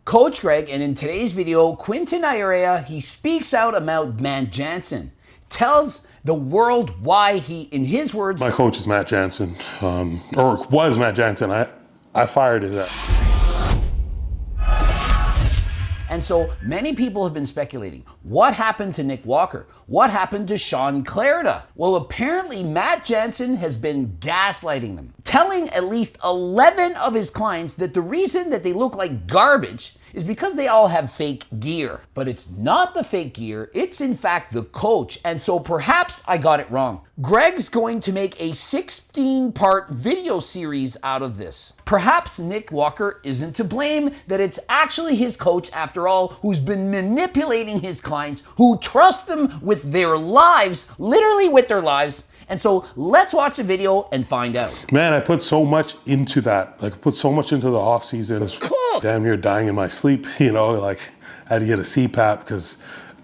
Coach Greg, and in today's video, Quinton Iason, he speaks out about Matt Jansen, tells the world why he, in his words... My coach is Matt Jansen, or was Matt Jansen. I fired his ass. And so many people have been speculating, what happened to Nick Walker? What happened to Sean Clarida? Well, apparently Matt Jansen has been gaslighting them, telling at least 11 of his clients that the reason that they look like garbage is because they all have fake gear. But it's not the fake gear, it's in fact the coach. And so perhaps I got it wrong. Greg's going to make a 16-part video series out of this. Perhaps Nick Walker isn't to blame, that it's actually his coach after all, who's been manipulating his clients, who trust them with their lives, literally with their lives. And so let's watch the video and find out. Man, I put so much into that. Like, I put so much into the off season. I was damn near dying in my sleep, you know, like I had to get a CPAP because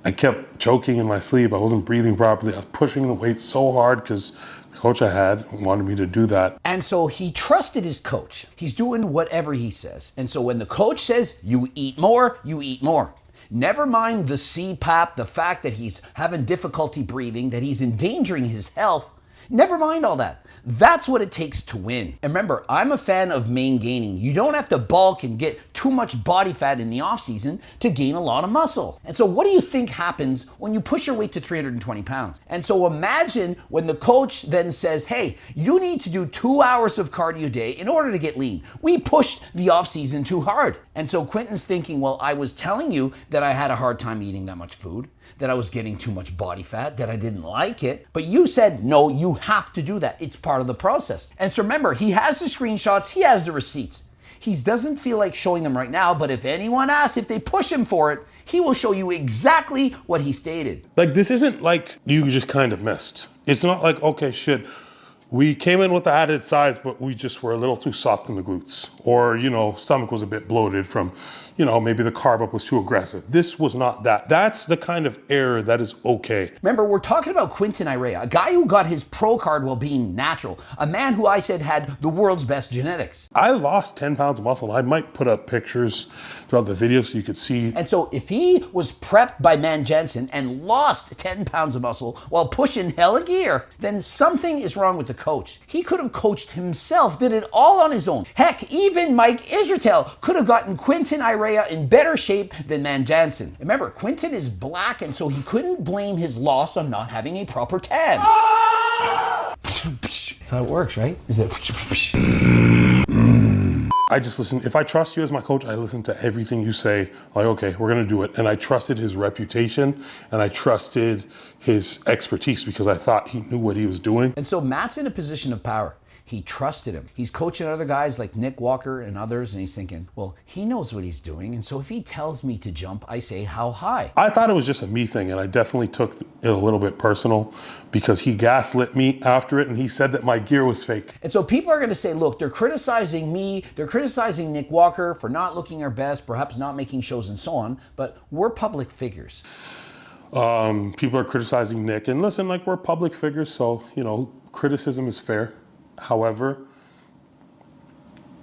I kept choking in my sleep. I wasn't breathing properly. I was pushing the weight so hard because the coach I had wanted me to do that. And so he trusted his coach. He's doing whatever he says. And so when the coach says, you eat more, you eat more. Never mind the CPAP, the fact that he's having difficulty breathing, that he's endangering his health. Never mind all that. That's what it takes to win. And remember, I'm a fan of main gaining. You don't have to bulk and get too much body fat in the off season to gain a lot of muscle. And so what do you think happens when you push your weight to 320 pounds? And so imagine when the coach then says, hey, you need to do 2 hours of cardio a day in order to get lean. We pushed the off season too hard. And so Quinton's thinking, well, I was telling you that I had a hard time eating that much food, that I was getting too much body fat, that I didn't like it. But you said, no, you have to do that. It's part of the process. And so remember, he has the screenshots, he has the receipts. He doesn't feel like showing them right now, but if anyone asks, if they push him for it, he will show you exactly what he stated. Like, this isn't like you just kind of missed. It's not like, okay, shit, we came in with the added size, but we just were a little too soft in the glutes. Or, you know, stomach was a bit bloated from, you know, maybe the carb up was too aggressive. This was not that. That's the kind of error that is okay. Remember, we're talking about Quinton Iason, a guy who got his pro card while being natural, a man who I said had the world's best genetics. I lost 10 pounds of muscle. I might put up pictures throughout the video so you could see. And so if he was prepped by Matt Jansen and lost 10 pounds of muscle while pushing hella gear, then something is wrong with the coach. He could have coached himself, did it all on his own. Heck, even Mike Israetel could have gotten Quinton Iason in better shape than Matt Jansen. Remember, Quinton is black, and so he couldn't blame his loss on not having a proper tan. That's how it works, right? Is it? I just listen. If I trust you as my coach, I listen to everything you say. Like, okay, we're gonna do it. And I trusted his reputation and I trusted his expertise because I thought he knew what he was doing. And so Matt's in a position of power. He trusted him. He's coaching other guys like Nick Walker and others, and he's thinking, well, he knows what he's doing, and so if he tells me to jump, I say, how high? I thought it was just a me thing, and I definitely took it a little bit personal because he gaslit me after it, and he said that my gear was fake. And so people are going to say, look, they're criticizing me, they're criticizing Nick Walker for not looking our best, perhaps not making shows and so on, but we're public figures. People are criticizing Nick, and listen, like, we're public figures, so, you know, criticism is fair. However,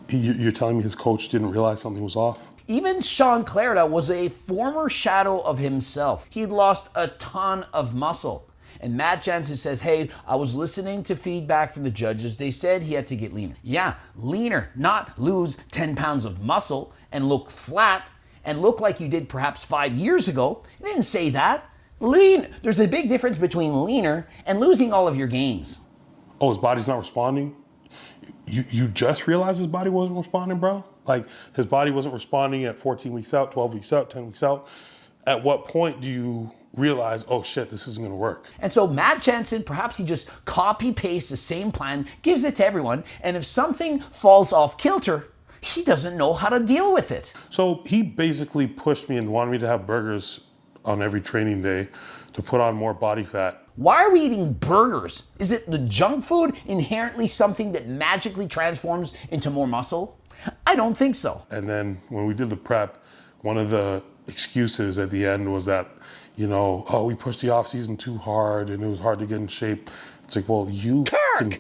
you're telling me his coach didn't realize something was off? Even Sean Clarida was a former shadow of himself. He'd lost a ton of muscle. And Matt Jansen says, hey, I was listening to feedback from the judges. They said he had to get leaner. Yeah, leaner, not lose 10 pounds of muscle and look flat and look like you did perhaps 5 years ago. They didn't say that. Lean. There's a big difference between leaner and losing all of your gains. Oh, his body's not responding? You just realized his body wasn't responding, bro? Like, his body wasn't responding at 14 weeks out, 12 weeks out, 10 weeks out. At what point do you realize, oh shit, this isn't gonna work? And so Matt Jansen, perhaps he just copy pastes the same plan, gives it to everyone, and if something falls off kilter, he doesn't know how to deal with it. So he basically pushed me and wanted me to have burgers on every training day to put on more body fat. Why are we eating burgers? Is it the junk food inherently something that magically transforms into more muscle? I don't think so. And then when we did the prep, one of the excuses at the end was that, you know, oh, we pushed the off season too hard and it was hard to get in shape. It's like, well, you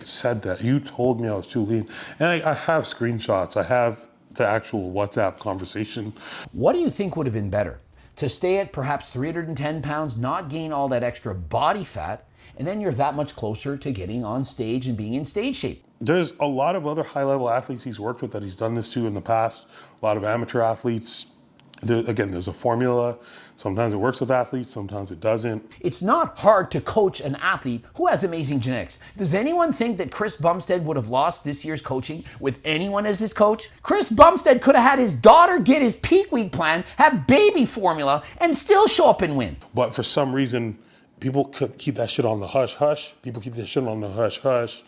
said that. You told me I was too lean. And I have screenshots. I have the actual WhatsApp conversation. What do you think would have been better? To stay at perhaps 310 pounds, not gain all that extra body fat, and then you're that much closer to getting on stage and being in stage shape. There's a lot of other high-level athletes he's worked with that he's done this to in the past. A lot of amateur athletes. Again, there's a formula. Sometimes it works with athletes, sometimes it doesn't. It's not hard to coach an athlete who has amazing genetics. Does anyone think that Chris Bumstead would have lost this year's coaching with anyone as his coach? Chris Bumstead could have had his daughter get his peak week plan, have baby formula, and still show up and win. But for some reason, people could keep that shit on the hush-hush. People keep that shit on the hush-hush.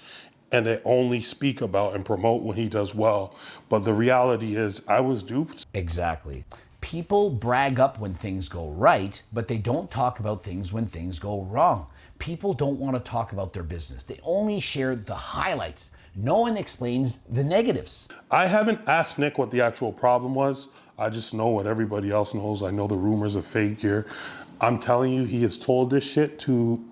And they only speak about and promote when he does well. But the reality is, I was duped. Exactly. People brag up when things go right, but they don't talk about things when things go wrong. People don't want to talk about their business. They only share the highlights. No one explains the negatives. I haven't asked Nick what the actual problem was. I just know what everybody else knows. I know the rumors of fake gear. I'm telling you, he has told this shit to,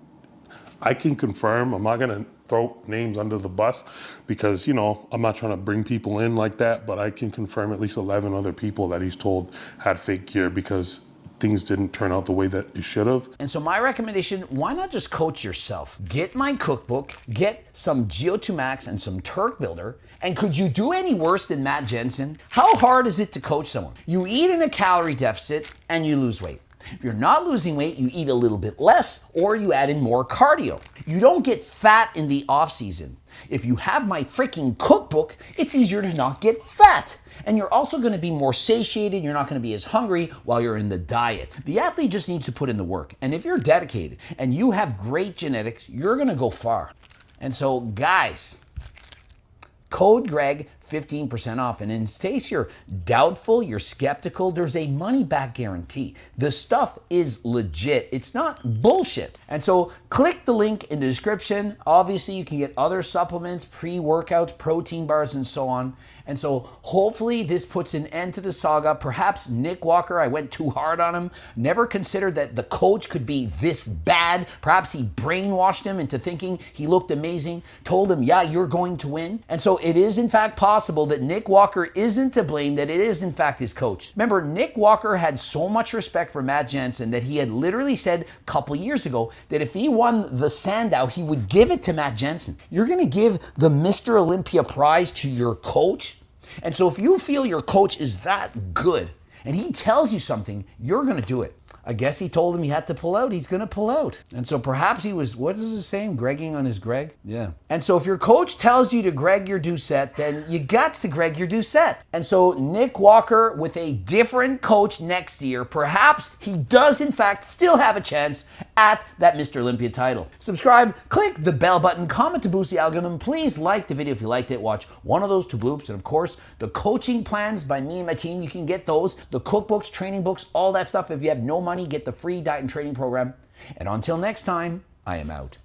I can confirm, I'm not gonna throw names under the bus because, you know, I'm not trying to bring people in like that, but I can confirm at least 11 other people that he's told had fake gear because things didn't turn out the way that it should have. And so my recommendation, why not just coach yourself? Get my cookbook, get some GO2 Max and some Turk Builder, and could you do any worse than Matt Jansen? How hard is it to coach someone? You eat in a calorie deficit and you lose weight. If you're not losing weight, you eat a little bit less or you add in more cardio. You don't get fat in the off season. If you have my freaking cookbook, it's easier to not get fat. And you're also going to be more satiated. You're not going to be as hungry while you're in the diet. The athlete just needs to put in the work. And if you're dedicated and you have great genetics, you're going to go far. And so guys, code Greg, 15% off. And in case you're doubtful, you're skeptical, there's a money back guarantee. The stuff is legit. It's not bullshit. And so click the link in the description. Obviously, you can get other supplements, pre-workouts, protein bars, and so on. And so hopefully this puts an end to the saga. Perhaps Nick Walker, I went too hard on him. Never considered that the coach could be this bad. Perhaps he brainwashed him into thinking he looked amazing, told him, yeah, you're going to win. And so it is in fact possible that Nick Walker isn't to blame, that it is in fact his coach. Remember, Nick Walker had so much respect for Matt Jansen that he had literally said a couple years ago that if he won the Sandow, he would give it to Matt Jansen. You're going to give the Mr. Olympia prize to your coach? And so if you feel your coach is that good and he tells you something, you're going to do it. I guess he told him he had to pull out. He's going to pull out. And so perhaps he was, what is his saying? Gregging on his Greg? Yeah. And so if your coach tells you to Greg your Doucette, then you got to Greg your Doucette. And so Nick Walker with a different coach next year, perhaps he does in fact still have a chance at that Mr. Olympia title. Subscribe, click the bell button, comment to boost the algorithm. Please like the video if you liked it. Watch one of those two bloops. And of course, the coaching plans by me and my team, you can get those. The cookbooks, training books, all that stuff. If you have no money, get the free diet and training program. And until next time, I am out.